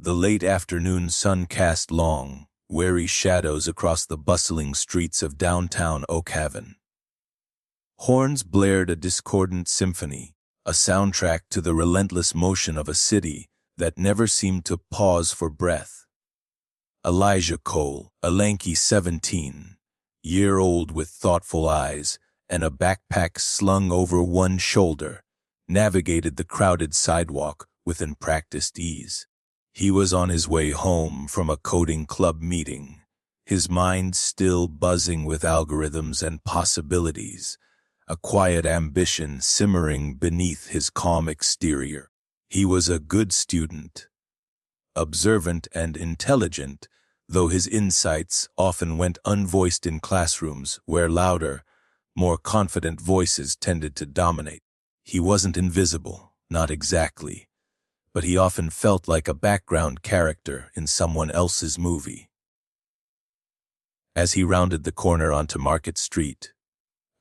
The late afternoon sun cast long, weary shadows across the bustling streets of downtown Oak Haven. Horns blared a discordant symphony, a soundtrack to the relentless motion of a city that never seemed to pause for breath. Elijah Cole, a lanky 17-year-old with thoughtful eyes and a backpack slung over one shoulder, navigated the crowded sidewalk with unpracticed ease. He was on his way home from a coding club meeting, his mind still buzzing with algorithms and possibilities, a quiet ambition simmering beneath his calm exterior. He was a good student, observant and intelligent, though his insights often went unvoiced in classrooms where louder, more confident voices tended to dominate. He wasn't invisible, not exactly, but he often felt like a background character in someone else's movie. As he rounded the corner onto Market Street,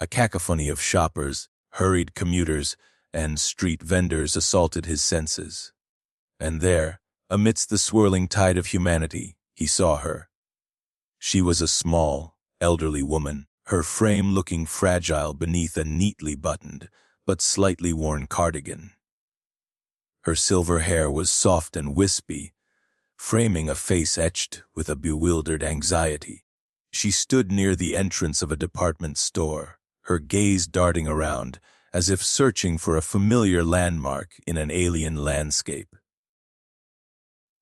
a cacophony of shoppers, hurried commuters, and street vendors assaulted his senses. And there, amidst the swirling tide of humanity, he saw her. She was a small, elderly woman, her frame looking fragile beneath a neatly buttoned, but slightly worn cardigan. Her silver hair was soft and wispy, framing a face etched with a bewildered anxiety. She stood near the entrance of a department store, her gaze darting around, as if searching for a familiar landmark in an alien landscape.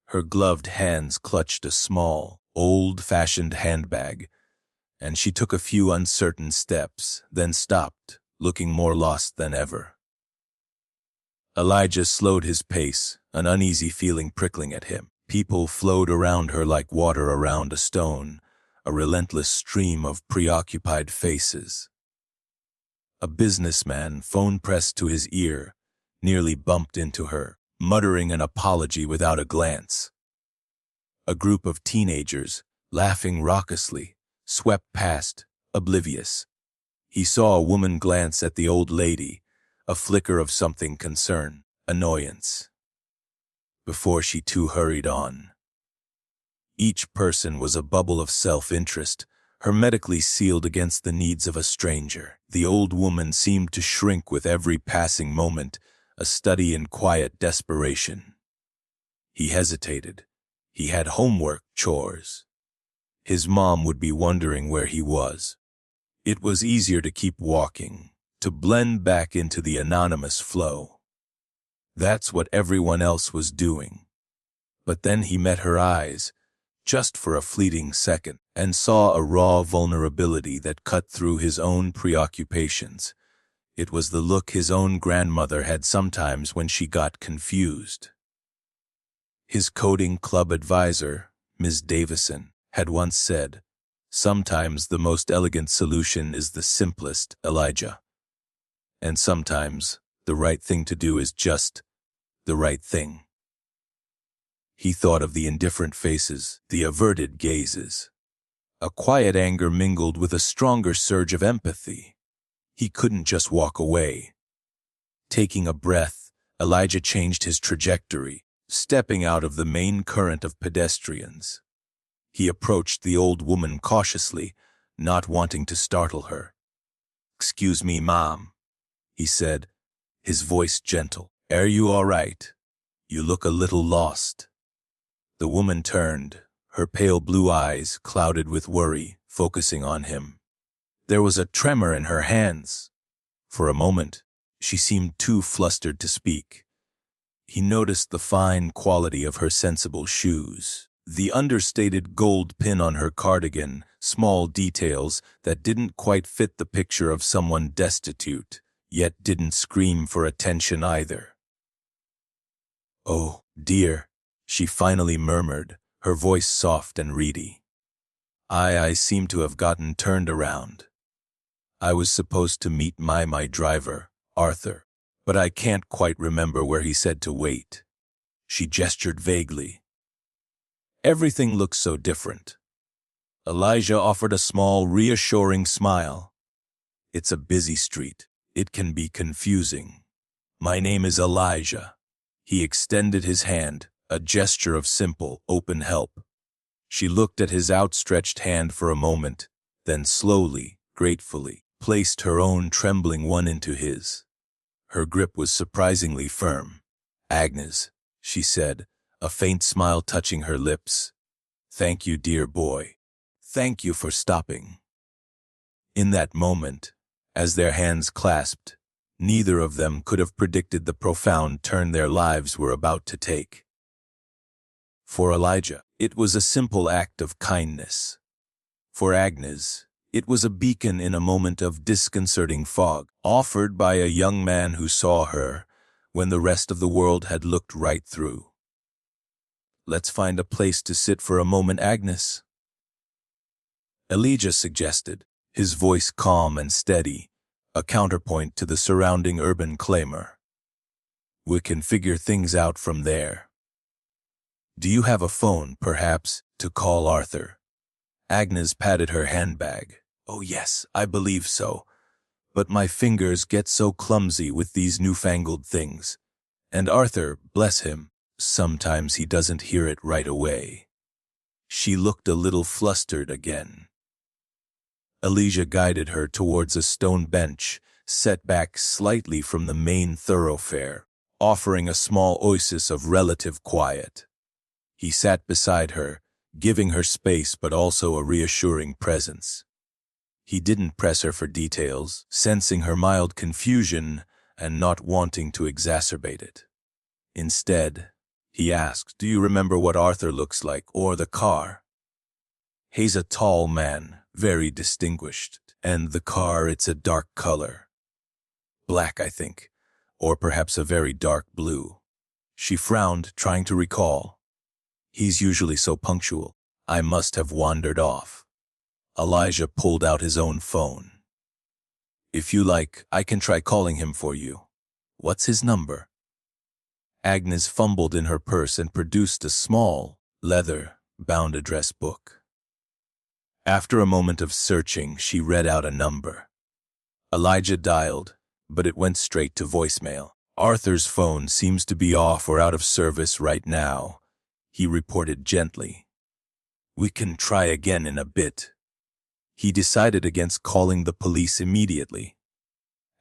Her gloved hands clutched a small, old-fashioned handbag, and she took a few uncertain steps, then stopped, looking more lost than ever. Elijah slowed his pace, an uneasy feeling prickling at him. People flowed around her like water around a stone, a relentless stream of preoccupied faces. A businessman, phone pressed to his ear, nearly bumped into her, muttering an apology without a glance. A group of teenagers, laughing raucously, swept past, oblivious. He saw a woman glance at the old lady, a flicker of something concern, annoyance, before she too hurried on. Each person was a bubble of self-interest, hermetically sealed against the needs of a stranger. The old woman seemed to shrink with every passing moment, a study in quiet desperation. He hesitated. He had homework, chores. His mom would be wondering where he was. It was easier to keep walking, to blend back into the anonymous flow. That's what everyone else was doing. But then he met her eyes, just for a fleeting second, and saw a raw vulnerability that cut through his own preoccupations. It was the look his own grandmother had sometimes when she got confused. His coding club advisor, Ms. Davison, had once said, "Sometimes the most elegant solution is the simplest, Elijah. And sometimes the right thing to do is just the right thing." He thought of the indifferent faces, the averted gazes. A quiet anger mingled with a stronger surge of empathy. He couldn't just walk away. Taking a breath, Elijah changed his trajectory, stepping out of the main current of pedestrians. He approached the old woman cautiously, not wanting to startle her. "Excuse me, Mom," he said, his voice gentle. "Are you all right? You look a little lost." The woman turned, her pale blue eyes clouded with worry, focusing on him. There was a tremor in her hands. For a moment, she seemed too flustered to speak. He noticed the fine quality of her sensible shoes, the understated gold pin on her cardigan, small details that didn't quite fit the picture of someone destitute, yet didn't scream for attention either. "Oh, dear," she finally murmured, her voice soft and reedy. I seem to have gotten turned around. I was supposed to meet my driver, Arthur, but I can't quite remember where he said to wait." She gestured vaguely. "Everything looks so different." Elijah offered a small, reassuring smile. "It's a busy street. It can be confusing. My name is Elijah." He extended his hand, a gesture of simple, open help. She looked at his outstretched hand for a moment, then slowly, gratefully, placed her own trembling one into his. Her grip was surprisingly firm. "Agnes," she said, a faint smile touching her lips. "Thank you, dear boy. Thank you for stopping." In that moment, as their hands clasped, neither of them could have predicted the profound turn their lives were about to take. For Elijah, it was a simple act of kindness. For Agnes, it was a beacon in a moment of disconcerting fog, offered by a young man who saw her when the rest of the world had looked right through. "Let's find a place to sit for a moment, Agnes," Elijah suggested, his voice calm and steady, a counterpoint to the surrounding urban clamor. "We can figure things out from there. Do you have a phone, perhaps, to call Arthur?" Agnes patted her handbag. "Oh yes, I believe so. But my fingers get so clumsy with these newfangled things. And Arthur, bless him, sometimes he doesn't hear it right away." She looked a little flustered again. Elijah guided her towards a stone bench set back slightly from the main thoroughfare, offering a small oasis of relative quiet. He sat beside her, giving her space but also a reassuring presence. He didn't press her for details, sensing her mild confusion and not wanting to exacerbate it. Instead, he asked, "Do you remember what Arthur looks like, or the car?" "He's a tall man, very distinguished, and the car, it's a dark color. Black, I think, or perhaps a very dark blue." She frowned, trying to recall. "He's usually so punctual. I must have wandered off." Elijah pulled out his own phone. "If you like, I can try calling him for you. What's his number?" Agnes fumbled in her purse and produced a small, leather-bound address book. After a moment of searching, she read out a number. Elijah dialed, but it went straight to voicemail. "Arthur's phone seems to be off or out of service right now," he reported gently. "We can try again in a bit." He decided against calling the police immediately.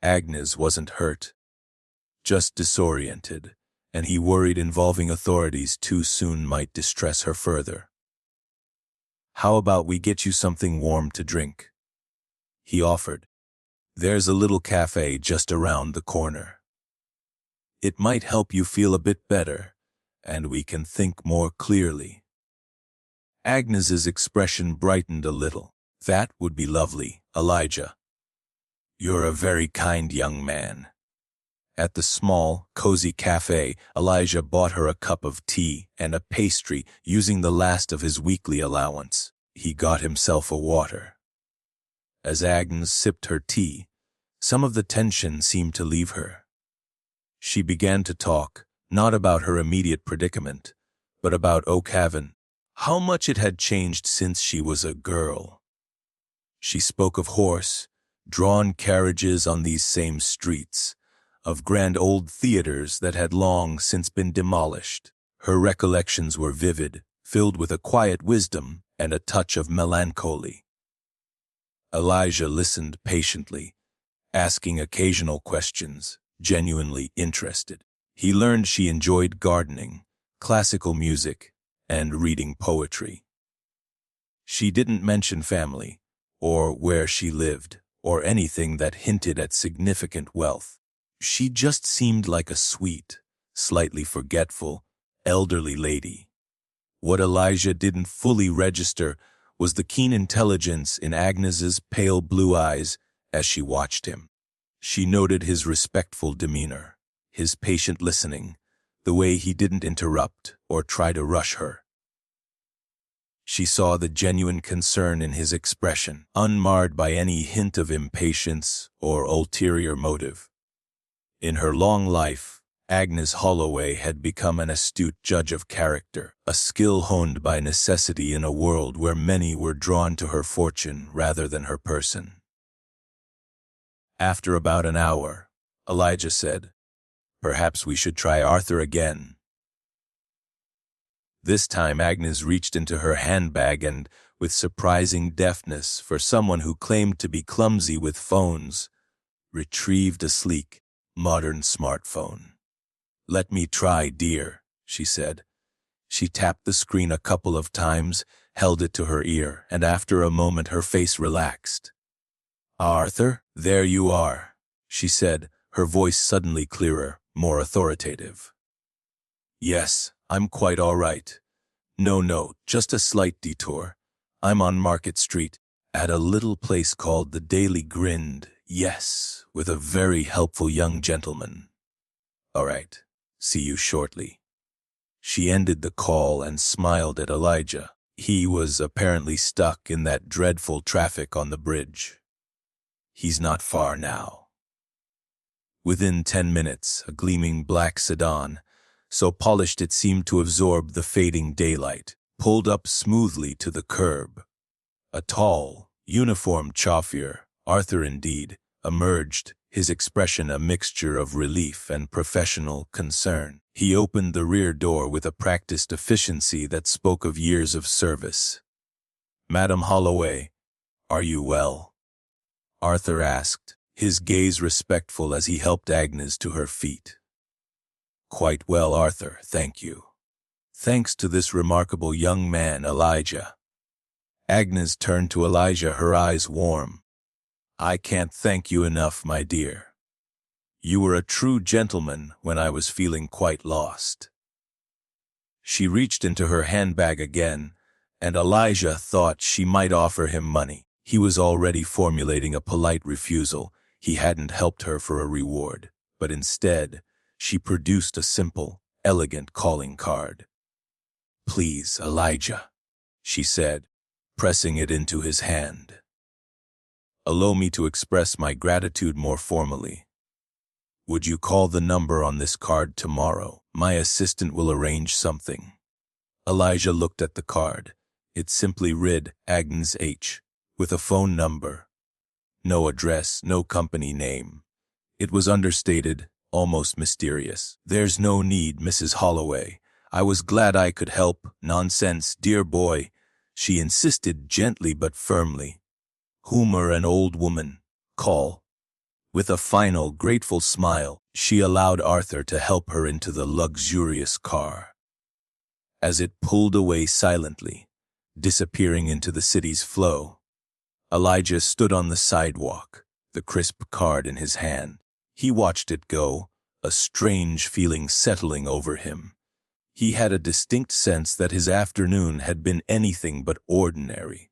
Agnes wasn't hurt, just disoriented, and he worried involving authorities too soon might distress her further. "How about we get you something warm to drink?" he offered. "There's a little cafe just around the corner. It might help you feel a bit better, and we can think more clearly." Agnes's expression brightened a little. "That would be lovely, Elijah. You're a very kind young man." At the small, cozy cafe, Elijah bought her a cup of tea and a pastry using the last of his weekly allowance. He got himself a water. As Agnes sipped her tea, some of the tension seemed to leave her. She began to talk, not about her immediate predicament, but about Oak Haven, how much it had changed since she was a girl. She spoke of horse, drawn carriages on these same streets, of grand old theaters that had long since been demolished. Her recollections were vivid, filled with a quiet wisdom and a touch of melancholy. Elijah listened patiently, asking occasional questions, genuinely interested. He learned she enjoyed gardening, classical music, and reading poetry. She didn't mention family, or where she lived, or anything that hinted at significant wealth. She just seemed like a sweet, slightly forgetful, elderly lady. What Elijah didn't fully register was the keen intelligence in Agnes's pale blue eyes as she watched him. She noted his respectful demeanor, his patient listening, the way he didn't interrupt or try to rush her. She saw the genuine concern in his expression, unmarred by any hint of impatience or ulterior motive. In her long life, Agnes Holloway had become an astute judge of character, a skill honed by necessity in a world where many were drawn to her fortune rather than her person. After about an hour, Elijah said, "Perhaps we should try Arthur again." This time Agnes reached into her handbag and, with surprising deftness for someone who claimed to be clumsy with phones, retrieved a sleek, modern smartphone. "Let me try, dear," she said. She tapped the screen a couple of times, held it to her ear, and after a moment her face relaxed. "Arthur, there you are," she said, her voice suddenly clearer, more authoritative. "Yes, I'm quite all right. No, just a slight detour. I'm on Market Street, at a little place called the Daily Grind, yes, with a very helpful young gentleman. All right, see you shortly." She ended the call and smiled at Elijah. He was apparently stuck in that dreadful traffic on the bridge. He's not far now. Within 10 minutes, a gleaming black sedan, so polished it seemed to absorb the fading daylight, pulled up smoothly to the curb. A tall, uniformed chauffeur, Arthur indeed, emerged, his expression a mixture of relief and professional concern. He opened the rear door with a practiced efficiency that spoke of years of service. "Madam Holloway, are you well?" Arthur asked, his gaze respectful as he helped Agnes to her feet. "Quite well, Arthur, thank you. Thanks to this remarkable young man, Elijah." Agnes turned to Elijah, her eyes warm. "I can't thank you enough, my dear. You were a true gentleman when I was feeling quite lost." She reached into her handbag again, and Elijah thought she might offer him money. He was already formulating a polite refusal. He hadn't helped her for a reward, but instead, she produced a simple, elegant calling card. "Please, Elijah," she said, pressing it into his hand. "Allow me to express my gratitude more formally. Would you call the number on this card tomorrow? My assistant will arrange something." Elijah looked at the card. It simply read Agnes H., with a phone number. No address, no company name. It was understated, almost mysterious. "There's no need, Mrs. Holloway. I was glad I could help." "Nonsense, dear boy," she insisted gently but firmly. "Whom an old woman, call." With a final, grateful smile, she allowed Arthur to help her into the luxurious car. As it pulled away silently, disappearing into the city's flow, Elijah stood on the sidewalk, the crisp card in his hand. He watched it go, a strange feeling settling over him. He had a distinct sense that his afternoon had been anything but ordinary.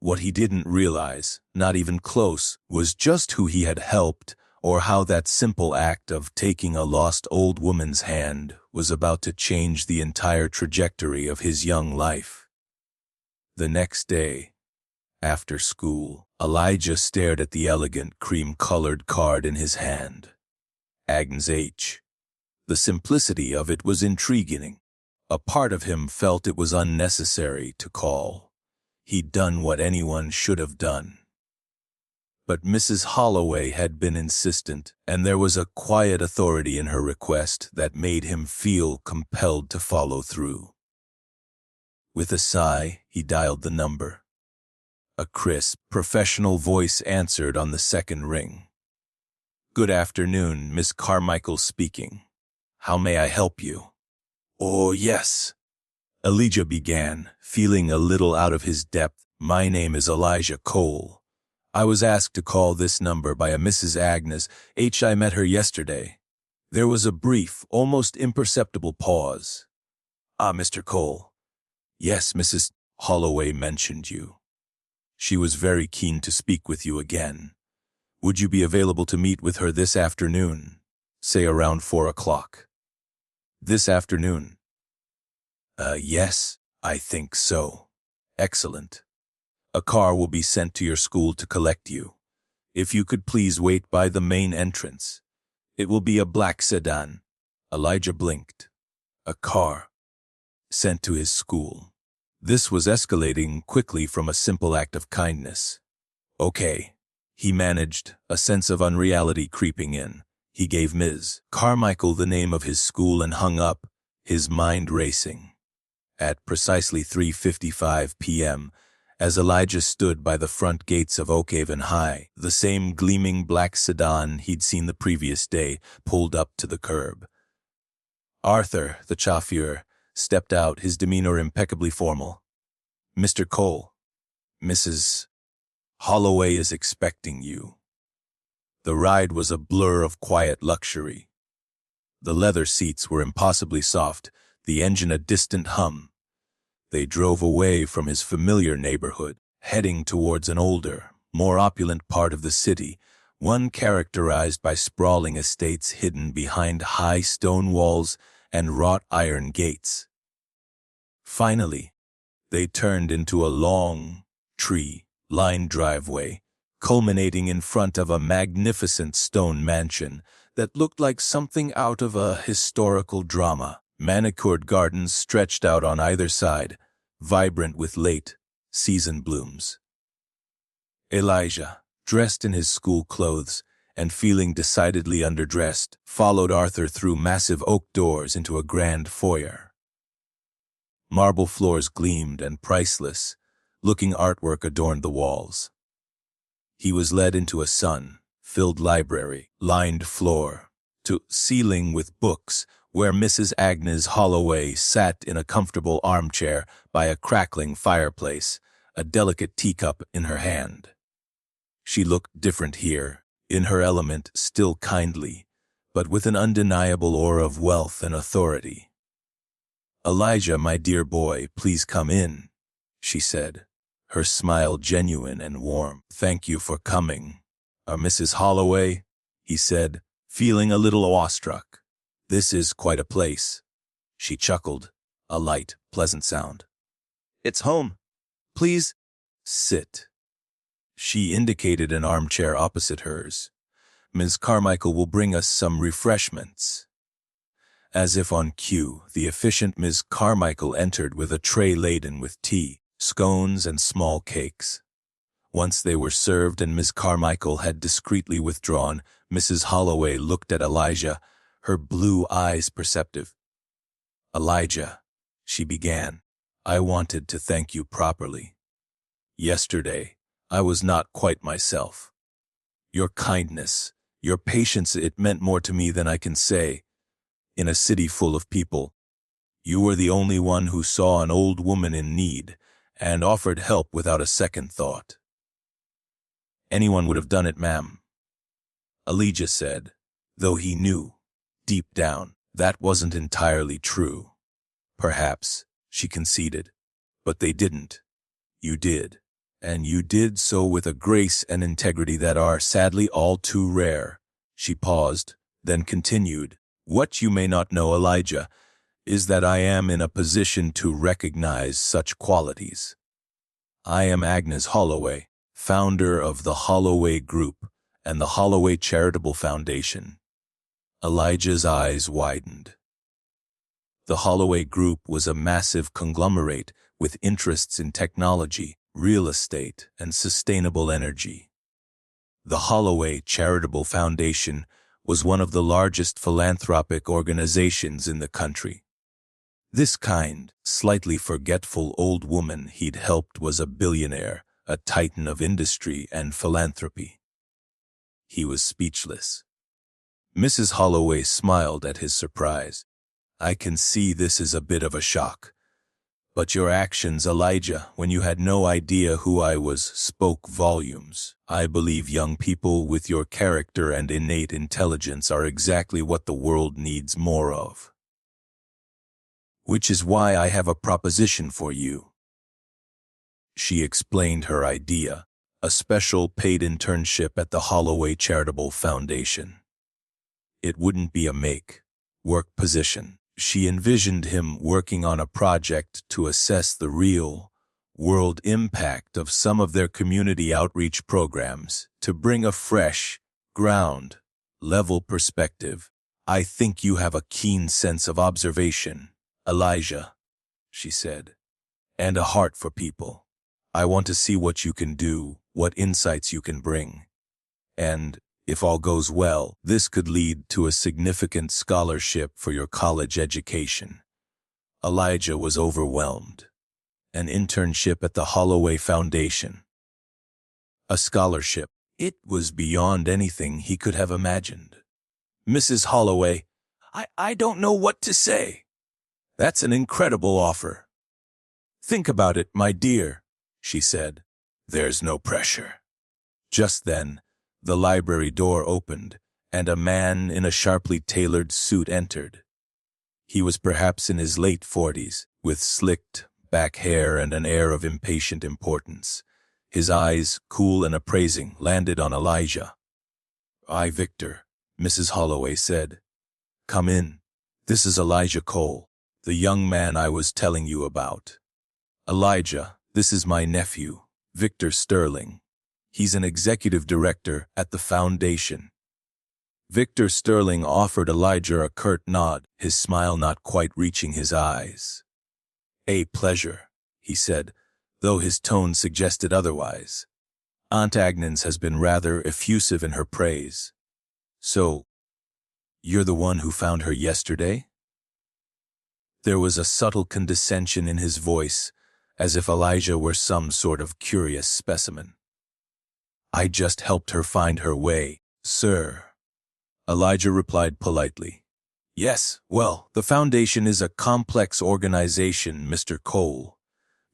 What he didn't realize, not even close, was just who he had helped, or how that simple act of taking a lost old woman's hand was about to change the entire trajectory of his young life. The next day, after school, Elijah stared at the elegant cream-colored card in his hand. Agnes H. The simplicity of it was intriguing. A part of him felt it was unnecessary to call. He'd done what anyone should have done. But Mrs. Holloway had been insistent, and there was a quiet authority in her request that made him feel compelled to follow through. With a sigh, he dialed the number. A crisp, professional voice answered on the second ring. "Good afternoon, Miss Carmichael speaking. How may I help you?" "Oh, yes," Elijah began, feeling a little out of his depth. "My name is Elijah Cole. I was asked to call this number by a Mrs. Agnes H. I met her yesterday." There was a brief, almost imperceptible pause. "Ah, Mr. Cole. Yes, Mrs. Holloway mentioned you. She was very keen to speak with you again. Would you be available to meet with her this afternoon, say around 4 o'clock? This afternoon? Yes, I think so. Excellent. A car will be sent to your school to collect you. If you could please wait by the main entrance. It will be a black sedan." Elijah blinked. A car. Sent to his school. This was escalating quickly from a simple act of kindness. "Okay," he managed, a sense of unreality creeping in. He gave Ms. Carmichael the name of his school and hung up, his mind racing. At precisely 3:55 p.m., as Elijah stood by the front gates of Oakhaven High, the same gleaming black sedan he'd seen the previous day pulled up to the curb. Arthur, the chauffeur, stepped out, his demeanor impeccably formal. "Mr. Cole, Mrs. Holloway is expecting you." The ride was a blur of quiet luxury. The leather seats were impossibly soft, the engine a distant hum. They drove away from his familiar neighborhood, heading towards an older, more opulent part of the city, one characterized by sprawling estates hidden behind high stone walls and wrought iron gates. Finally, they turned into a long, tree-lined driveway, culminating in front of a magnificent stone mansion that looked like something out of a historical drama. Manicured gardens stretched out on either side, vibrant with late season blooms. Elijah, dressed in his school clothes and feeling decidedly underdressed, followed Arthur through massive oak doors into a grand foyer. Marble floors gleamed and priceless-looking artwork adorned the walls. He was led into a sun-filled library, lined floor to ceiling with books, where Mrs. Agnes Holloway sat in a comfortable armchair by a crackling fireplace, a delicate teacup in her hand. She looked different here, in her element, still kindly, but with an undeniable aura of wealth and authority. "Elijah, my dear boy, please come in," she said, her smile genuine and warm. "Thank you for coming." "Mrs. Holloway," he said, feeling a little awestruck. "This is quite a place." She chuckled, a light, pleasant sound. "It's home. Please sit." She indicated an armchair opposite hers. "Ms. Carmichael will bring us some refreshments." As if on cue, the efficient Ms. Carmichael entered with a tray laden with tea, scones, and small cakes. Once they were served and Ms. Carmichael had discreetly withdrawn, Mrs. Holloway looked at Elijah, her blue eyes perceptive. "Elijah," she began, "I wanted to thank you properly. Yesterday, I was not quite myself. Your kindness, your patience, it meant more to me than I can say. In a city full of people, you were the only one who saw an old woman in need and offered help without a second thought." "Anyone would have done it, ma'am," Elijah said, though he knew, deep down, that wasn't entirely true. "Perhaps," she conceded, "but they didn't. You did, and you did so with a grace and integrity that are, sadly, all too rare." She paused, then continued, "What you may not know, Elijah, is that I am in a position to recognize such qualities. I am Agnes Holloway, founder of the Holloway Group and the Holloway Charitable Foundation." Elijah's eyes widened. The Holloway Group was a massive conglomerate with interests in technology, real estate, and sustainable energy. The Holloway Charitable Foundation was one of the largest philanthropic organizations in the country. This kind, slightly forgetful old woman he'd helped was a billionaire, a titan of industry and philanthropy. He was speechless. Mrs. Holloway smiled at his surprise. "I can see this is a bit of a shock. But your actions, Elijah, when you had no idea who I was, spoke volumes. I believe young people with your character and innate intelligence are exactly what the world needs more of. Which is why I have a proposition for you." She explained her idea, a special paid internship at the Holloway Charitable Foundation. It wouldn't be a make-work position. She envisioned him working on a project to assess the real-world impact of some of their community outreach programs, to bring a fresh, ground-level perspective. "I think you have a keen sense of observation, Elijah," she said, "and a heart for people. I want to see what you can do, what insights you can bring. And, if all goes well, this could lead to a significant scholarship for your college education." Elijah was overwhelmed. An internship at the Holloway Foundation. A scholarship. It was beyond anything he could have imagined. Mrs. Holloway, I don't know what to say. That's an incredible offer. Think about it, my dear, she said. There's no pressure. Just then, the library door opened, and a man in a sharply tailored suit entered. He was perhaps in his late 40s, with slicked back hair and an air of impatient importance. His eyes, cool and appraising, landed on Elijah. "I, Victor," Mrs. Holloway said. "Come in. This is Elijah Cole, the young man I was telling you about. Elijah, this is my nephew, Victor Sterling. He's an executive director at the foundation." Victor Sterling offered Elijah a curt nod, his smile not quite reaching his eyes. "A pleasure," he said, though his tone suggested otherwise. "Aunt Agnes has been rather effusive in her praise. So, you're the one who found her yesterday?" There was a subtle condescension in his voice, as if Elijah were some sort of curious specimen. "I just helped her find her way, sir," Elijah replied politely. "Yes, well, the foundation is a complex organization, Mr. Cole."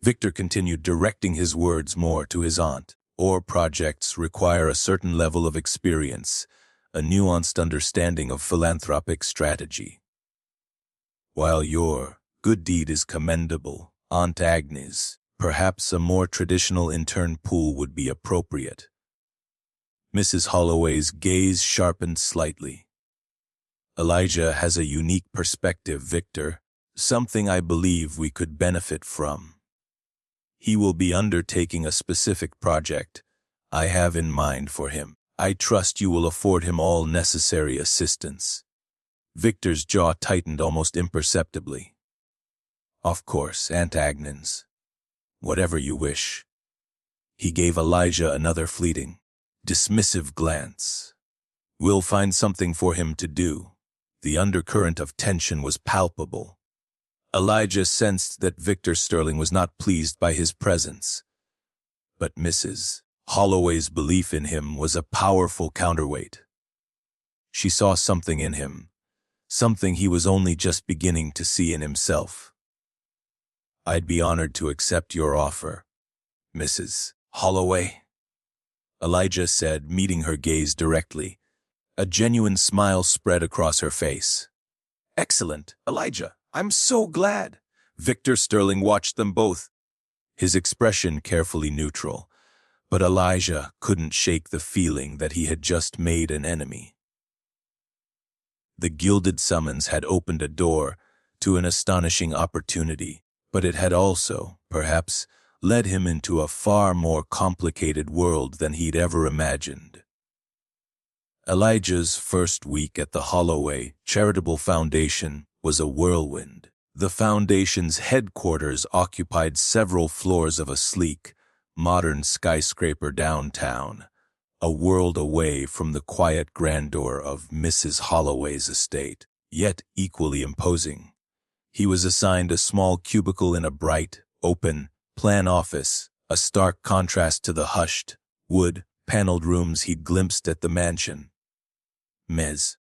Victor continued, directing his words more to his aunt. "Or projects require a certain level of experience, a nuanced understanding of philanthropic strategy. While your good deed is commendable, Aunt Agnes, perhaps a more traditional intern pool would be appropriate." Mrs. Holloway's gaze sharpened slightly. "Elijah has a unique perspective, Victor, something I believe we could benefit from. He will be undertaking a specific project I have in mind for him. I trust you will afford him all necessary assistance." Victor's jaw tightened almost imperceptibly. "Of course, Aunt Agnes. Whatever you wish." He gave Elijah another fleeting, dismissive glance. "We'll find something for him to do." The undercurrent of tension was palpable. Elijah sensed that Victor Sterling was not pleased by his presence. But Mrs. Holloway's belief in him was a powerful counterweight. She saw something in him, something he was only just beginning to see in himself. "I'd be honored to accept your offer, Mrs. Holloway," Elijah said, meeting her gaze directly. A genuine smile spread across her face. "Excellent, Elijah. I'm so glad." Victor Sterling watched them both, his expression carefully neutral, but Elijah couldn't shake the feeling that he had just made an enemy. The gilded summons had opened a door to an astonishing opportunity, but it had also, perhaps, led him into a far more complicated world than he'd ever imagined. Elijah's first week at the Holloway Charitable Foundation was a whirlwind. The foundation's headquarters occupied several floors of a sleek, modern skyscraper downtown, a world away from the quiet grandeur of Mrs. Holloway's estate, yet equally imposing. He was assigned a small cubicle in a bright, open, plan office, a stark contrast to the hushed, wood-paneled rooms he'd glimpsed at the mansion. Ms.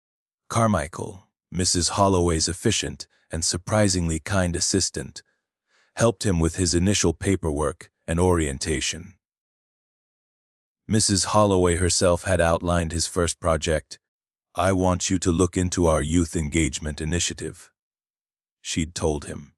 Carmichael, Mrs. Holloway's efficient and surprisingly kind assistant, helped him with his initial paperwork and orientation. Mrs. Holloway herself had outlined his first project. "I want you to look into our youth engagement initiative," she'd told him.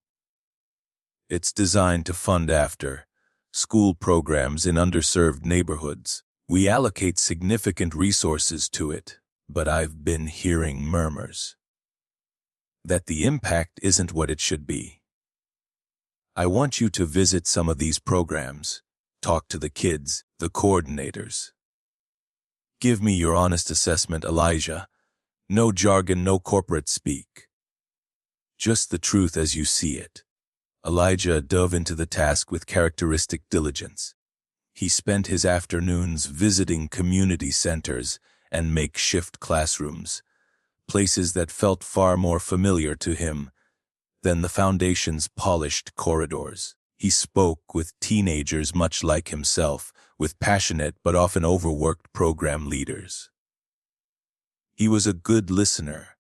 "It's designed to fund after-school programs in underserved neighborhoods. We allocate significant resources to it, but I've been hearing murmurs that the impact isn't what it should be. I want you to visit some of these programs, talk to the kids, the coordinators. Give me your honest assessment, Elijah. No jargon, no corporate speak. Just the truth as you see it." Elijah dove into the task with characteristic diligence. He spent his afternoons visiting community centers and makeshift classrooms, places that felt far more familiar to him than the Foundation's polished corridors. He spoke with teenagers much like himself, with passionate but often overworked program leaders. He was a good listener,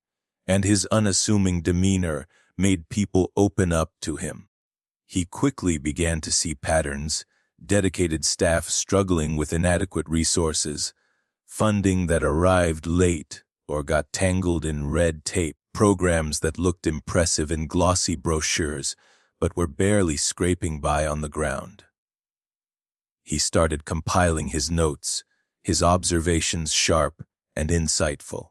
and his unassuming demeanor made people open up to him. He quickly began to see patterns: dedicated staff struggling with inadequate resources, funding that arrived late or got tangled in red tape, programs that looked impressive in glossy brochures but were barely scraping by on the ground. He started compiling his notes, his observations sharp and insightful.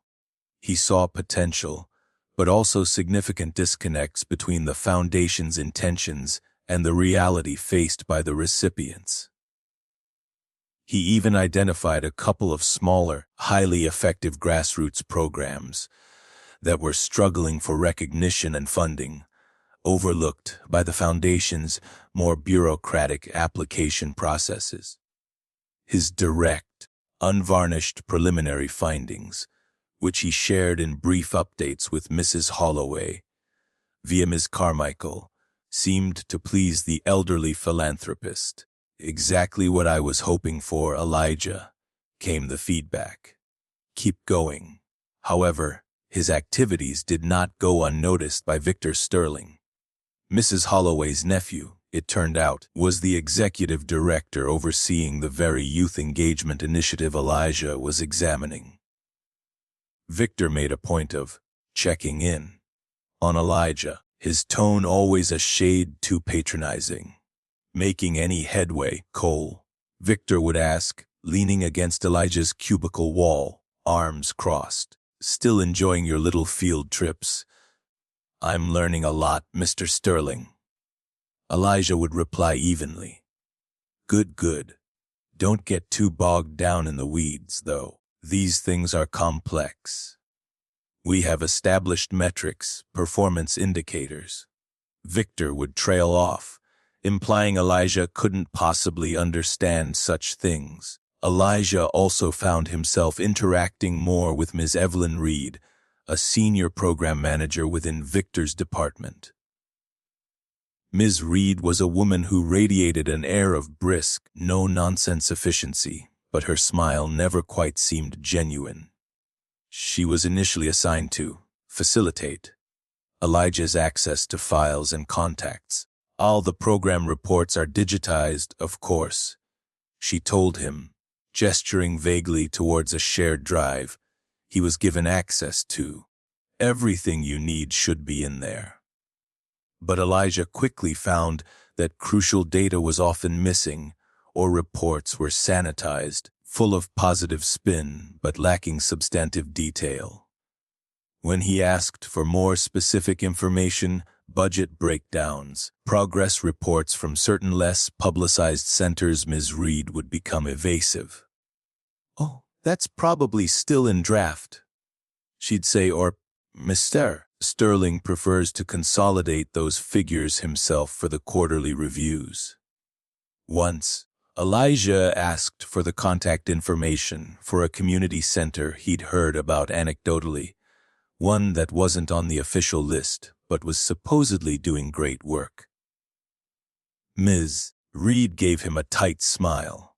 He saw potential, but also significant disconnects between the Foundation's intentions and the reality faced by the recipients. He even identified a couple of smaller, highly effective grassroots programs that were struggling for recognition and funding, overlooked by the Foundation's more bureaucratic application processes. His direct, unvarnished preliminary findings, which he shared in brief updates with Mrs. Holloway via Ms. Carmichael, seemed to please the elderly philanthropist. "Exactly what I was hoping for, Elijah," came the feedback. "Keep going." However, his activities did not go unnoticed by Victor Sterling. Mrs. Holloway's nephew, it turned out, was the executive director overseeing the very youth engagement initiative Elijah was examining. Victor made a point of checking in on Elijah, his tone always a shade too patronizing. "Making any headway, Cole?" Victor would ask, leaning against Elijah's cubicle wall, arms crossed. "Still enjoying your little field trips?" "I'm learning a lot, Mr. Sterling." Elijah would reply evenly. "Good, good. Don't get too bogged down in the weeds, though. These things are complex. We have established metrics, performance indicators." Victor would trail off, implying Elijah couldn't possibly understand such things. Elijah also found himself interacting more with Ms. Evelyn Reed, a senior program manager within Victor's department. Ms. Reed was a woman who radiated an air of brisk, no-nonsense efficiency, but her smile never quite seemed genuine. She was initially assigned to facilitate Elijah's access to files and contacts. "All the program reports are digitized, of course," she told him, gesturing vaguely towards a shared drive he was given access to. "Everything you need should be in there." But Elijah quickly found that crucial data was often missing, or reports were sanitized, full of positive spin but lacking substantive detail. When he asked for more specific information, budget breakdowns, progress reports from certain less publicized centers, Ms. Reed would become evasive. "Oh, that's probably still in draft," she'd say, or "Mr. Sterling prefers to consolidate those figures himself for the quarterly reviews." Once, Elijah asked for the contact information for a community center he'd heard about anecdotally, one that wasn't on the official list but was supposedly doing great work. Ms. Reed gave him a tight smile.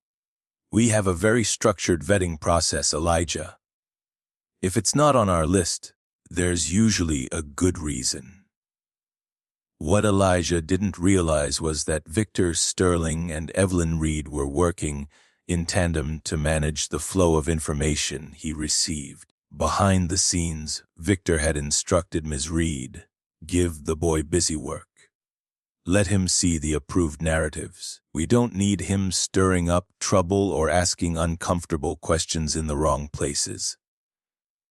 "We have a very structured vetting process, Elijah. If it's not on our list, there's usually a good reason." What Elijah didn't realize was that Victor Sterling and Evelyn Reed were working in tandem to manage the flow of information he received. Behind the scenes, Victor had instructed Ms. Reed, "Give the boy busy work. Let him see the approved narratives. We don't need him stirring up trouble or asking uncomfortable questions in the wrong places.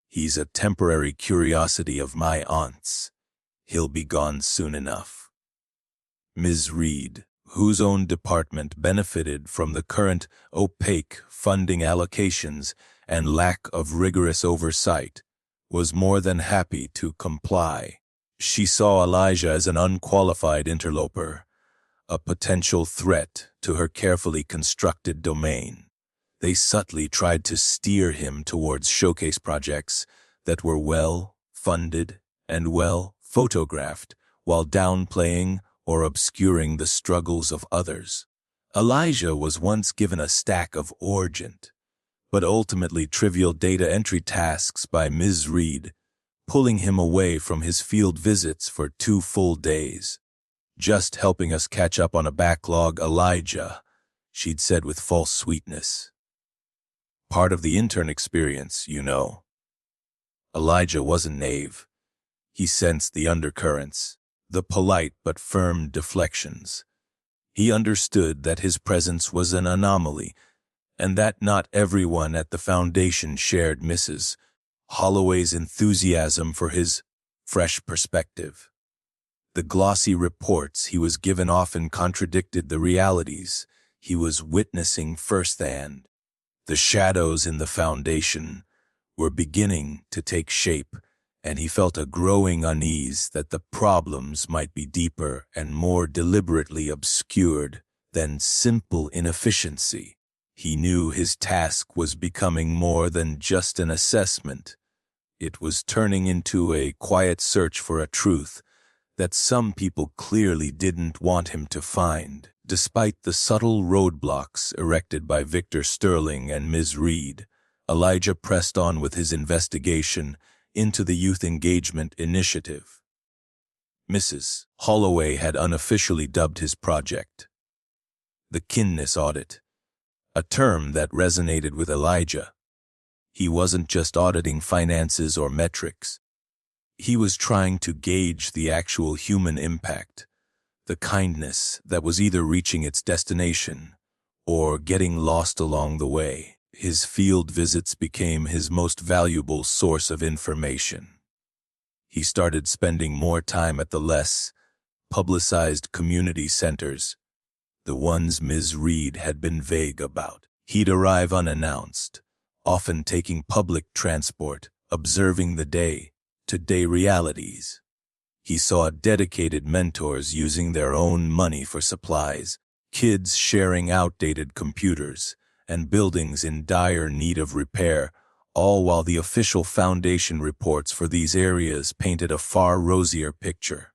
He's a temporary curiosity of my aunt's. He'll be gone soon enough." Ms. Reed, whose own department benefited from the current opaque funding allocations and lack of rigorous oversight, was more than happy to comply. She saw Elijah as an unqualified interloper, a potential threat to her carefully constructed domain. They subtly tried to steer him towards showcase projects that were well funded and well photographed, while downplaying or obscuring the struggles of others. Elijah was once given a stack of urgent, but ultimately trivial data entry tasks by Ms. Reed, pulling him away from his field visits for 2 full days. "Just helping us catch up on a backlog, Elijah," she'd said with false sweetness. "Part of the intern experience, you know." Elijah wasn't naive. He sensed the undercurrents, the polite but firm deflections. He understood that his presence was an anomaly, and that not everyone at the foundation shared Mrs. Holloway's enthusiasm for his fresh perspective. The glossy reports he was given often contradicted the realities he was witnessing firsthand. The shadows in the foundation were beginning to take shape, and he felt a growing unease that the problems might be deeper and more deliberately obscured than simple inefficiency. He knew his task was becoming more than just an assessment. It was turning into a quiet search for a truth that some people clearly didn't want him to find. Despite the subtle roadblocks erected by Victor Sterling and Ms. Reed, Elijah pressed on with his investigation into the Youth Engagement Initiative. Mrs. Holloway had unofficially dubbed his project the Kinness Audit, a term that resonated with Elijah. He wasn't just auditing finances or metrics. He was trying to gauge the actual human impact, the kindness that was either reaching its destination or getting lost along the way. His field visits became his most valuable source of information. He started spending more time at the less publicized community centers, the ones Ms. Reed had been vague about. He'd arrive unannounced, often taking public transport, observing the day-to-day realities. He saw dedicated mentors using their own money for supplies, kids sharing outdated computers, and buildings in dire need of repair, all while the official foundation reports for these areas painted a far rosier picture.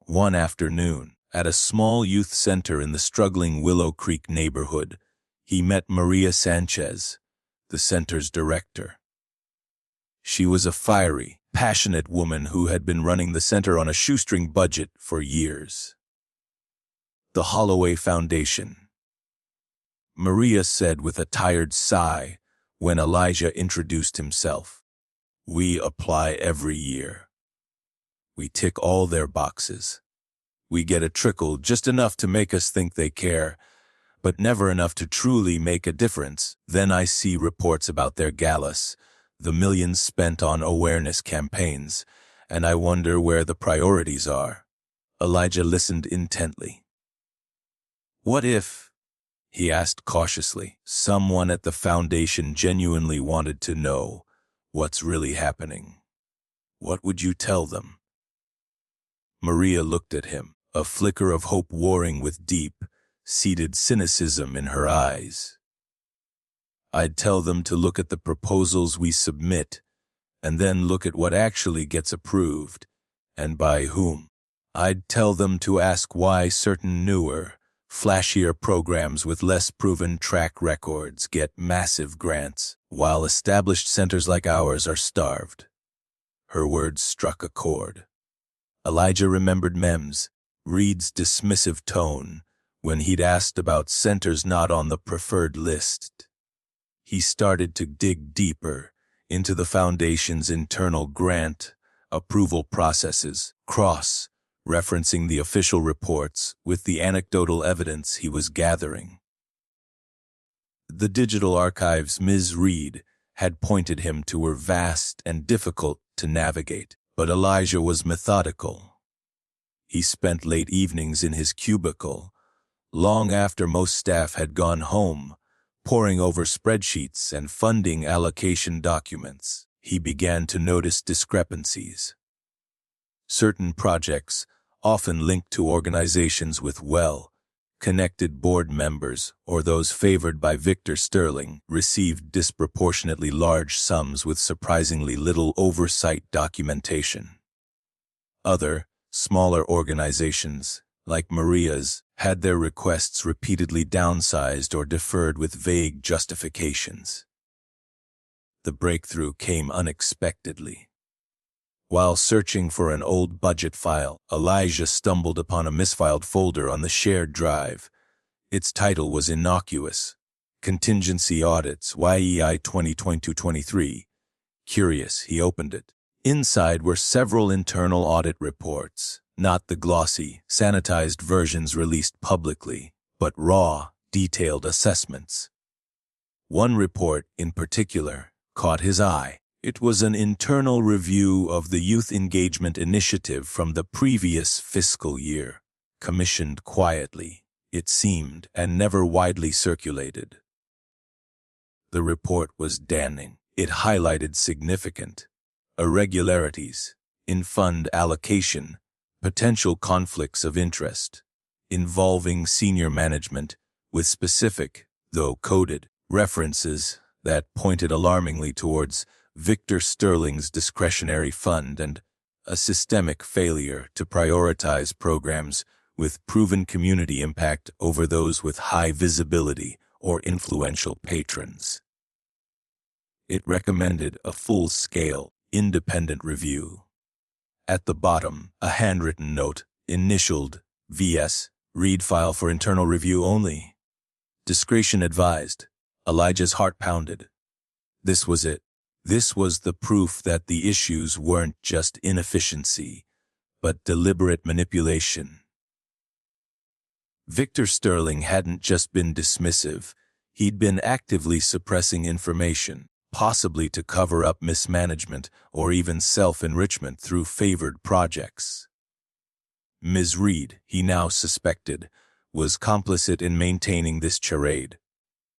One afternoon, at a small youth center in the struggling Willow Creek neighborhood, he met Maria Sanchez, the center's director. She was a fiery, passionate woman who had been running the center on a shoestring budget for years. "The Holloway Foundation," Maria said with a tired sigh when Elijah introduced himself. "We apply every year. We tick all their boxes. We get a trickle, just enough to make us think they care, but never enough to truly make a difference. Then I see reports about their galas, the millions spent on awareness campaigns, and I wonder where the priorities are." Elijah listened intently. "What if," he asked cautiously, "someone at the foundation genuinely wanted to know what's really happening? What would you tell them?" Maria looked at him, a flicker of hope warring with deep-seated cynicism in her eyes. "I'd tell them to look at the proposals we submit, and then look at what actually gets approved, and by whom. I'd tell them to ask why certain newer, flashier programs with less proven track records get massive grants, while established centers like ours are starved." Her words struck a chord. Elijah remembered Ms. Reed's dismissive tone when he'd asked about centers not on the preferred list. He started to dig deeper into the foundation's internal grant approval processes, cross-referencing the official reports with the anecdotal evidence he was gathering. The digital archives Ms. Reed had pointed him to were vast and difficult to navigate, but Elijah was methodical. He spent late evenings in his cubicle, long after most staff had gone home, poring over spreadsheets and funding allocation documents. He began to notice discrepancies. Certain projects, often linked to organizations with well-connected board members or those favored by Victor Sterling, received disproportionately large sums with surprisingly little oversight documentation. Other, Smaller organizations, like Maria's, had their requests repeatedly downsized or deferred with vague justifications. The breakthrough came unexpectedly. While searching for an old budget file, Elijah stumbled upon a misfiled folder on the shared drive. Its title was innocuous: Contingency Audits, YEI 2022-23. Curious, he opened it. Inside were several internal audit reports, not the glossy, sanitized versions released publicly, but raw, detailed assessments. One report, in particular, caught his eye. It was an internal review of the Youth Engagement Initiative from the previous fiscal year, commissioned quietly, it seemed, and never widely circulated. The report was damning. It highlighted significant irregularities in fund allocation, potential conflicts of interest involving senior management, with specific, though coded, references that pointed alarmingly towards Victor Sterling's discretionary fund and a systemic failure to prioritize programs with proven community impact over those with high visibility or influential patrons. It recommended a full-scale, independent review. At the bottom, a handwritten note, initialed VS, read file for internal review only. Discretion advised. Elijah's heart pounded. This was it. This was the proof that the issues weren't just inefficiency, but deliberate manipulation. Victor Sterling hadn't just been dismissive, he'd been actively suppressing information, possibly to cover up mismanagement or even self-enrichment through favored projects. Ms. Reed, he now suspected, was complicit in maintaining this charade.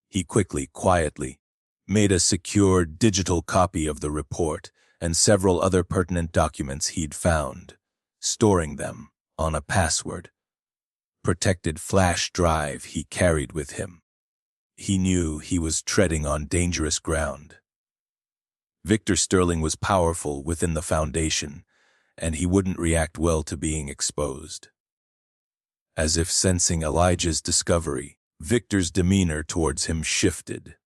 He quietly, made a secure digital copy of the report and several other pertinent documents he'd found, storing them on a password-protected flash drive he carried with him. He knew he was treading on dangerous ground. Victor Sterling was powerful within the Foundation, and he wouldn't react well to being exposed. As if sensing Elijah's discovery, Victor's demeanor towards him shifted.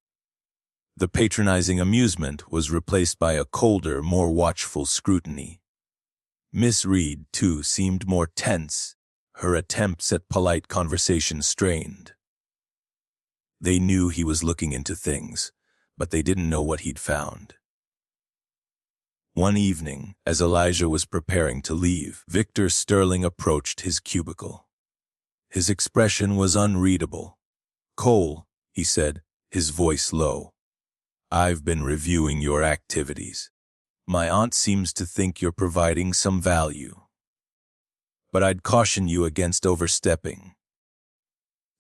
The patronizing amusement was replaced by a colder, more watchful scrutiny. Miss Reed, too, seemed more tense, her attempts at polite conversation strained. They knew he was looking into things, but they didn't know what he'd found. One evening, as Elijah was preparing to leave, Victor Sterling approached his cubicle. His expression was unreadable. "Cole," he said, his voice low, "I've been reviewing your activities. My aunt seems to think you're providing some value. But I'd caution you against overstepping.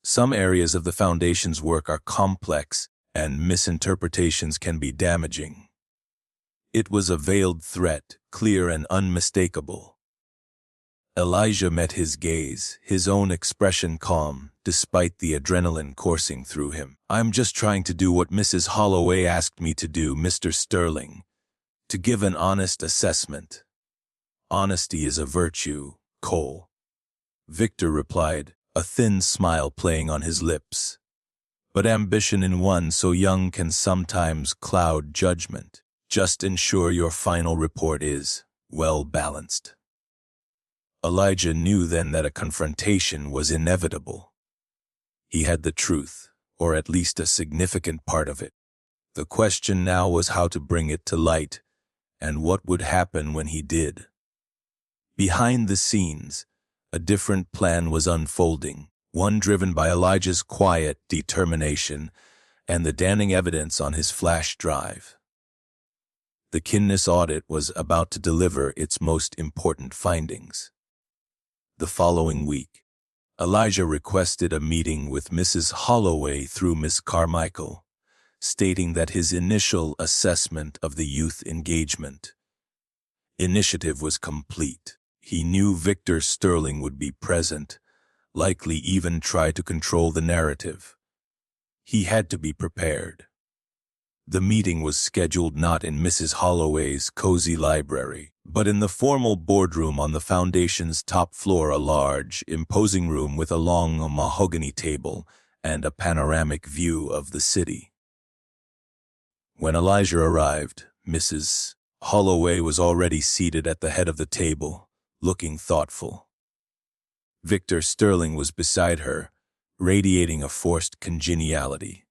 Some areas of the Foundation's work are complex, and misinterpretations can be damaging." It was a veiled threat, clear and unmistakable. Elijah met his gaze, his own expression calm, despite the adrenaline coursing through him. "I'm just trying to do what Mrs. Holloway asked me to do, Mr. Sterling, to give an honest assessment. Honesty is a virtue, Cole." Victor replied, a thin smile playing on his lips. "But ambition in one so young can sometimes cloud judgment. Just ensure your final report is well-balanced." Elijah knew then that a confrontation was inevitable. He had the truth, or at least a significant part of it. The question now was how to bring it to light, and what would happen when he did. Behind the scenes, a different plan was unfolding, one driven by Elijah's quiet determination and the damning evidence on his flash drive. The Kinnis audit was about to deliver its most important findings. The following week, Elijah requested a meeting with Mrs. Holloway through Miss Carmichael, stating that his initial assessment of the youth engagement initiative was complete. He knew Victor Sterling would be present, likely even try to control the narrative. He had to be prepared. The meeting was scheduled not in Mrs. Holloway's cozy library, but in the formal boardroom on the Foundation's top floor, a large, imposing room with a long mahogany table and a panoramic view of the city. When Elijah arrived, Mrs. Holloway was already seated at the head of the table, looking thoughtful. Victor Sterling was beside her, radiating a forced congeniality.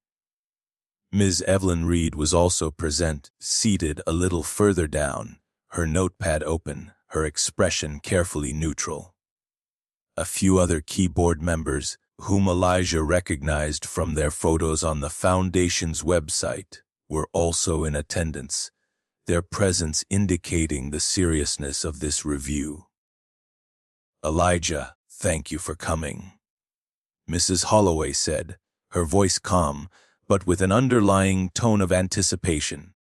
Ms. Evelyn Reed was also present, seated a little further down, her notepad open, her expression carefully neutral. A few other key board members, whom Elijah recognized from their photos on the Foundation's website, were also in attendance, their presence indicating the seriousness of this review. "Elijah, thank you for coming," Mrs. Holloway said, her voice calm, but with an underlying tone of anticipation.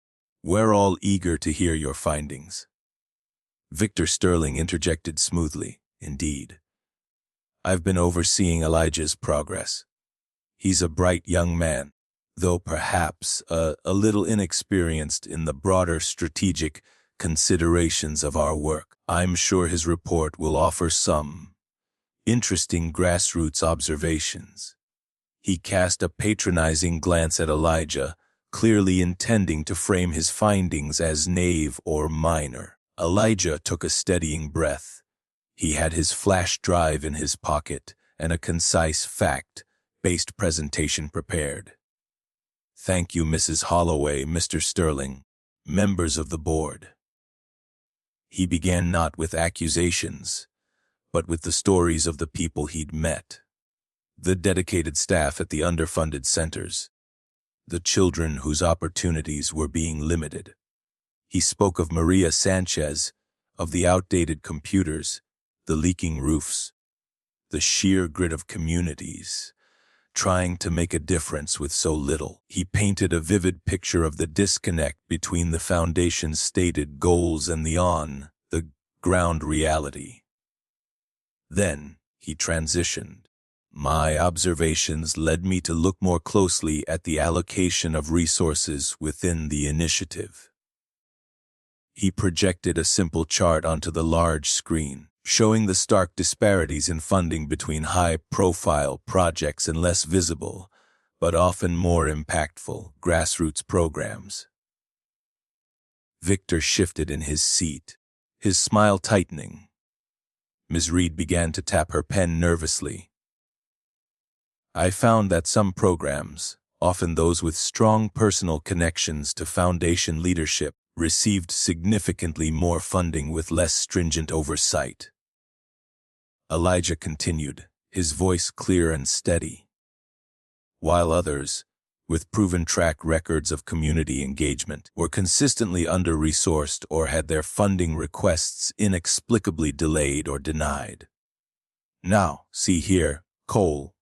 "We're all eager to hear your findings." Victor Sterling interjected smoothly, "Indeed. I've been overseeing Elijah's progress. He's a bright young man, though perhaps a little inexperienced in the broader strategic considerations of our work. I'm sure his report will offer some interesting grassroots observations." He cast a patronizing glance at Elijah, clearly intending to frame his findings as naive or minor. Elijah took a steadying breath. He had his flash drive in his pocket and a concise fact-based presentation prepared. "Thank you, Mrs. Holloway, Mr. Sterling, members of the board." He began not with accusations, but with the stories of the people he'd met. The dedicated staff at the underfunded centers, the children whose opportunities were being limited. He spoke of Maria Sanchez, of the outdated computers, the leaking roofs, the sheer grit of communities, trying to make a difference with so little. He painted a vivid picture of the disconnect between the Foundation's stated goals and the on-the-ground reality. Then he transitioned. "My observations led me to look more closely at the allocation of resources within the initiative." He projected a simple chart onto the large screen, showing the stark disparities in funding between high-profile projects and less visible, but often more impactful, grassroots programs. Victor shifted in his seat, his smile tightening. Ms. Reed began to tap her pen nervously. "I found that some programs, often those with strong personal connections to Foundation leadership, received significantly more funding with less stringent oversight." Elijah continued, his voice clear and steady. "While others, with proven track records of community engagement, were consistently under-resourced or had their funding requests inexplicably delayed or denied." "Now, see here, Cole,"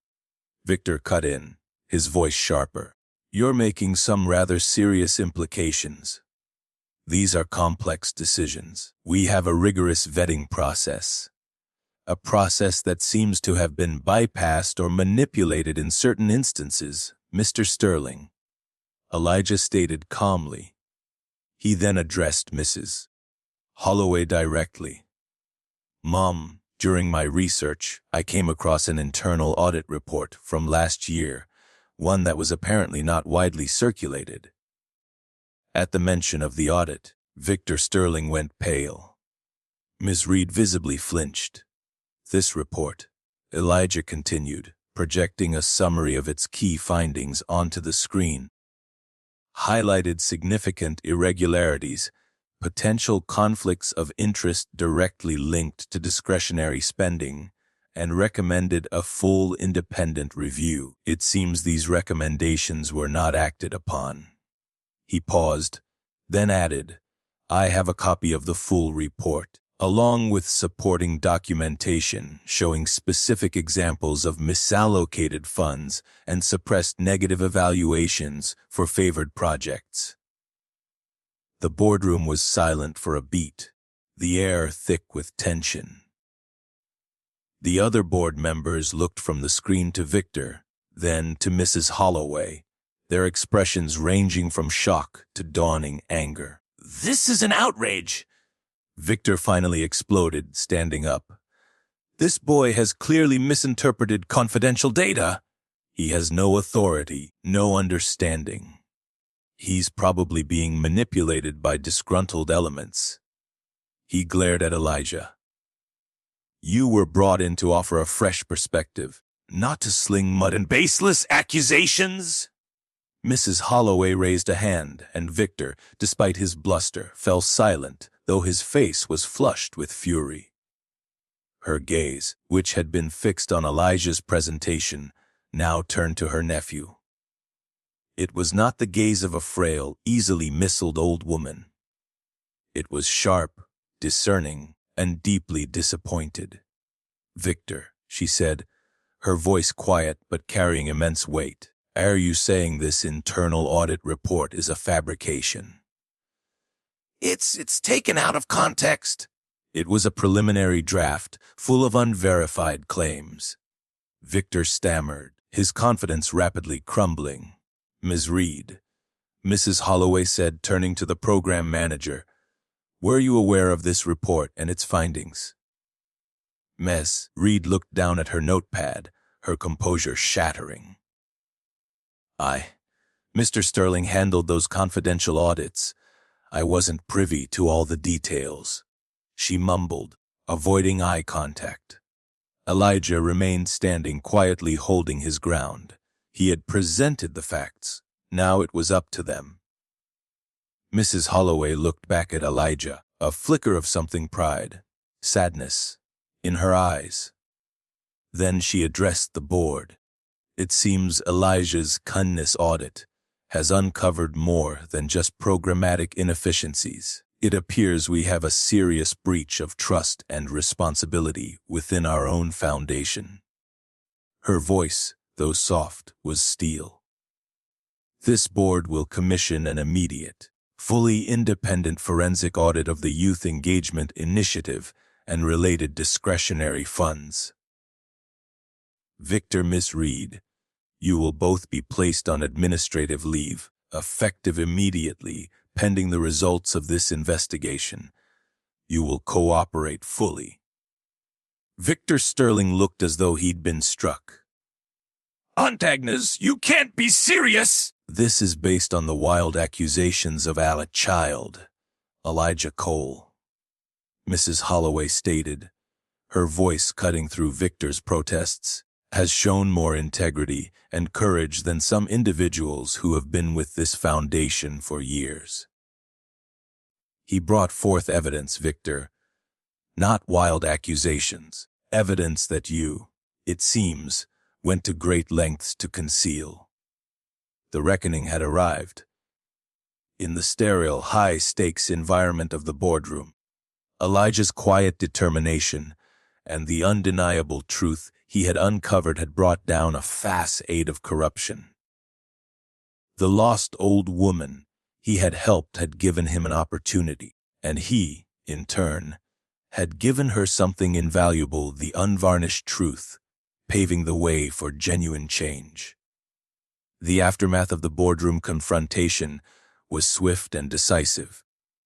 Victor cut in, his voice sharper. "You're making some rather serious implications. These are complex decisions. We have a rigorous vetting process. A process that seems to have been bypassed or manipulated in certain instances, Mr. Sterling," Elijah stated calmly. He then addressed Mrs. Holloway directly. "Mom, during my research, I came across an internal audit report from last year, one that was apparently not widely circulated." At the mention of the audit, Victor Sterling went pale. Ms. Reed visibly flinched. "This report," Elijah continued, projecting a summary of its key findings onto the screen, "highlighted significant irregularities, potential conflicts of interest directly linked to discretionary spending, and recommended a full independent review. It seems these recommendations were not acted upon." He paused, then added, "I have a copy of the full report, along with supporting documentation showing specific examples of misallocated funds and suppressed negative evaluations for favored projects." The boardroom was silent for a beat, the air thick with tension. The other board members looked from the screen to Victor, then to Mrs. Holloway, their expressions ranging from shock to dawning anger. "This is an outrage!" Victor finally exploded, standing up. "This boy has clearly misinterpreted confidential data. He has no authority, no understanding. He's probably being manipulated by disgruntled elements." He glared at Elijah. "You were brought in to offer a fresh perspective, not to sling mud and baseless accusations." Mrs. Holloway raised a hand, and Victor, despite his bluster, fell silent, though his face was flushed with fury. Her gaze, which had been fixed on Elijah's presentation, now turned to her nephew. It was not the gaze of a frail, easily missiled old woman. It was sharp, discerning, and deeply disappointed. "Victor," she said, her voice quiet but carrying immense weight, "are you saying this internal audit report is a fabrication?" It's taken out of context." It was a preliminary draft, full of unverified claims. Victor stammered, his confidence rapidly crumbling. "Ms. Reed," Mrs. Holloway said, turning to the program manager, "were you aware of this report and its findings?" Ms. Reed looked down at her notepad, her composure shattering. Mr. Sterling handled those confidential audits. I wasn't privy to all the details," she mumbled, avoiding eye contact. Elijah remained standing quietly, holding his ground. He had presented the facts. Now it was up to them. Mrs. Holloway looked back at Elijah, a flicker of something pride, sadness, in her eyes. Then she addressed the board. "It seems Elijah's kindness audit has uncovered more than just programmatic inefficiencies. It appears we have a serious breach of trust and responsibility within our own foundation." Her voice, though soft, was steel. "This board will commission an immediate, fully independent forensic audit of the Youth Engagement Initiative and related discretionary funds. Victor, Miss Reed, you will both be placed on administrative leave, effective immediately, pending the results of this investigation. You will cooperate fully." Victor Sterling looked as though he'd been struck. "Aunt Agnes, you can't be serious!" "This is based on the wild accusations of a child, Elijah Cole," Mrs. Holloway stated, her voice cutting through Victor's protests. "Has shown more integrity and courage than some individuals who have been with this foundation for years." He brought forth evidence, Victor. Not wild accusations, evidence that you, it seems, went to great lengths to conceal. The reckoning had arrived. In the sterile, high-stakes environment of the boardroom, Elijah's quiet determination and the undeniable truth he had uncovered had brought down a facade of corruption. The lost old woman he had helped had given him an opportunity, and he, in turn, had given her something invaluable, the unvarnished truth, paving the way for genuine change. The aftermath of the boardroom confrontation was swift and decisive.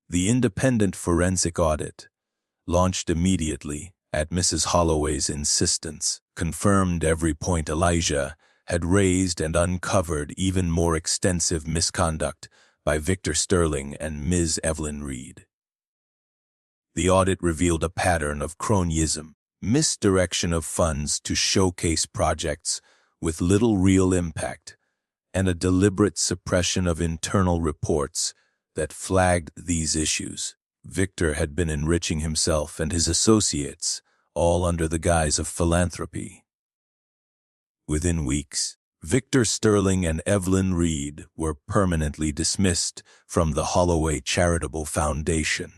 The independent forensic audit, launched immediately at Mrs. Holloway's insistence, confirmed every point Elijah had raised and uncovered even more extensive misconduct by Victor Sterling and Ms. Evelyn Reed. The audit revealed a pattern of cronyism, misdirection of funds to showcase projects with little real impact, and a deliberate suppression of internal reports that flagged these issues. Victor had been enriching himself and his associates, all under the guise of philanthropy. Within weeks, Victor Sterling and Evelyn Reed were permanently dismissed from the Holloway Charitable Foundation.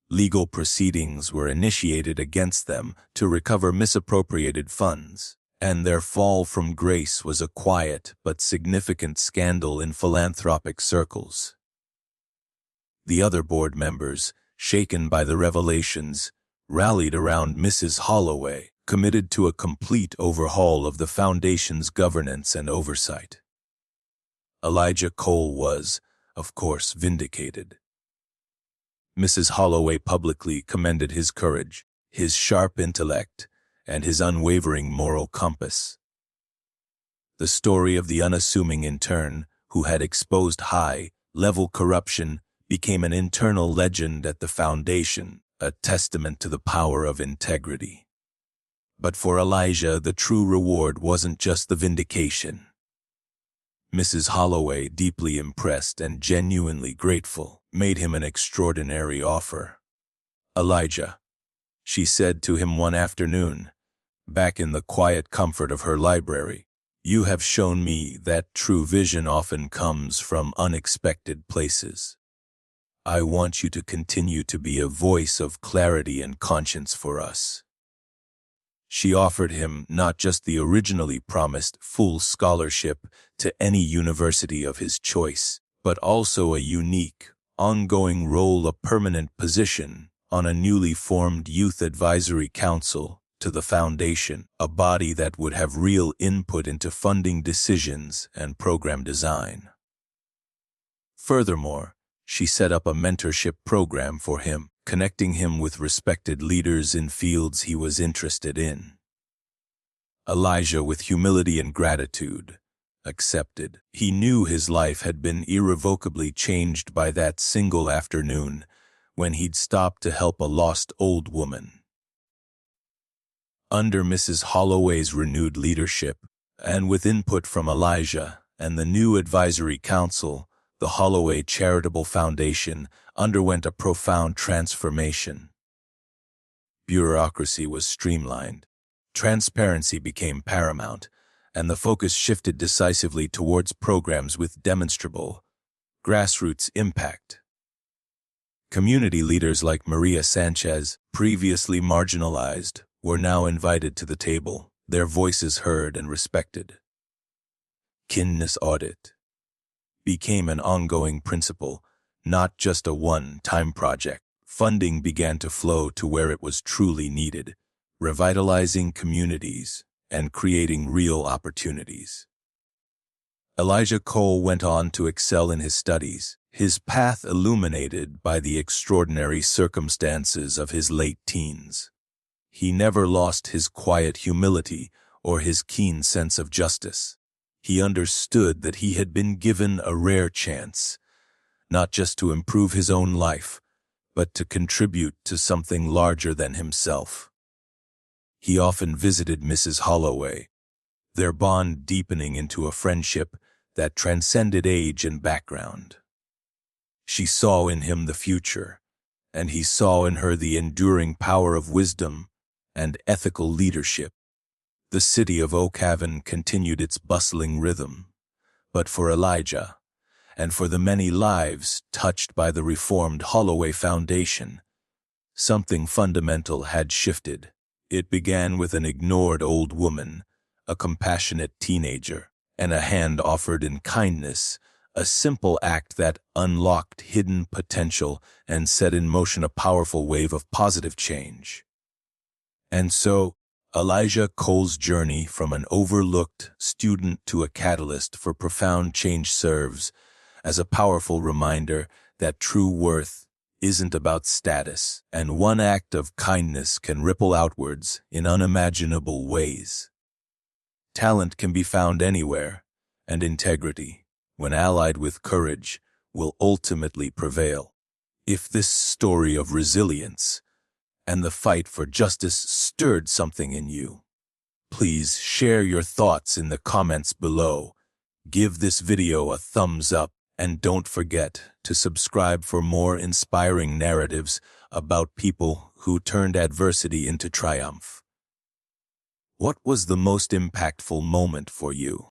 Legal proceedings were initiated against them to recover misappropriated funds, and their fall from grace was a quiet but significant scandal in philanthropic circles. The other board members, shaken by the revelations, rallied around Mrs. Holloway, committed to a complete overhaul of the foundation's governance and oversight. Elijah Cole was, of course, vindicated. Mrs. Holloway publicly commended his courage, his sharp intellect, and his unwavering moral compass. The story of the unassuming intern, who had exposed high-level corruption, became an internal legend at the foundation, a testament to the power of integrity. But for Elijah, the true reward wasn't just the vindication. Mrs. Holloway, deeply impressed and genuinely grateful, made him an extraordinary offer. "Elijah," she said to him one afternoon, back in the quiet comfort of her library, "you have shown me that true vision often comes from unexpected places. I want you to continue to be a voice of clarity and conscience for us." She offered him not just the originally promised full scholarship to any university of his choice, but also a unique, ongoing role, a permanent position on a newly formed youth advisory council to the foundation, a body that would have real input into funding decisions and program design. Furthermore, she set up a mentorship program for him, connecting him with respected leaders in fields he was interested in. Elijah, with humility and gratitude, accepted. He knew his life had been irrevocably changed by that single afternoon when he'd stopped to help a lost old woman. Under Mrs. Holloway's renewed leadership, and with input from Elijah and the new advisory council, the Holloway Charitable Foundation underwent a profound transformation. Bureaucracy was streamlined, transparency became paramount, and the focus shifted decisively towards programs with demonstrable, grassroots impact. Community leaders like Maria Sanchez, previously marginalized, were now invited to the table, their voices heard and respected. Kindness audit became an ongoing principle, not just a one-time project. Funding began to flow to where it was truly needed, revitalizing communities and creating real opportunities. Elijah Cole went on to excel in his studies, his path illuminated by the extraordinary circumstances of his late teens. He never lost his quiet humility or his keen sense of justice. He understood that he had been given a rare chance, not just to improve his own life, but to contribute to something larger than himself. He often visited Mrs. Holloway, their bond deepening into a friendship that transcended age and background. She saw in him the future, and he saw in her the enduring power of wisdom and ethical leadership. The city of Oak Haven continued its bustling rhythm, but for Elijah, and for the many lives touched by the reformed Holloway Foundation, something fundamental had shifted. It began with an ignored old woman, a compassionate teenager, and a hand offered in kindness, a simple act that unlocked hidden potential and set in motion a powerful wave of positive change. And so, Elijah Cole's journey from an overlooked student to a catalyst for profound change serves as a powerful reminder that true worth isn't about status, and one act of kindness can ripple outwards in unimaginable ways. Talent can be found anywhere, and integrity, when allied with courage, will ultimately prevail. If this story of resilience and the fight for justice stirred something in you, please share your thoughts in the comments below. Give this video a thumbs up, and don't forget to subscribe for more inspiring narratives about people who turned adversity into triumph. What was the most impactful moment for you?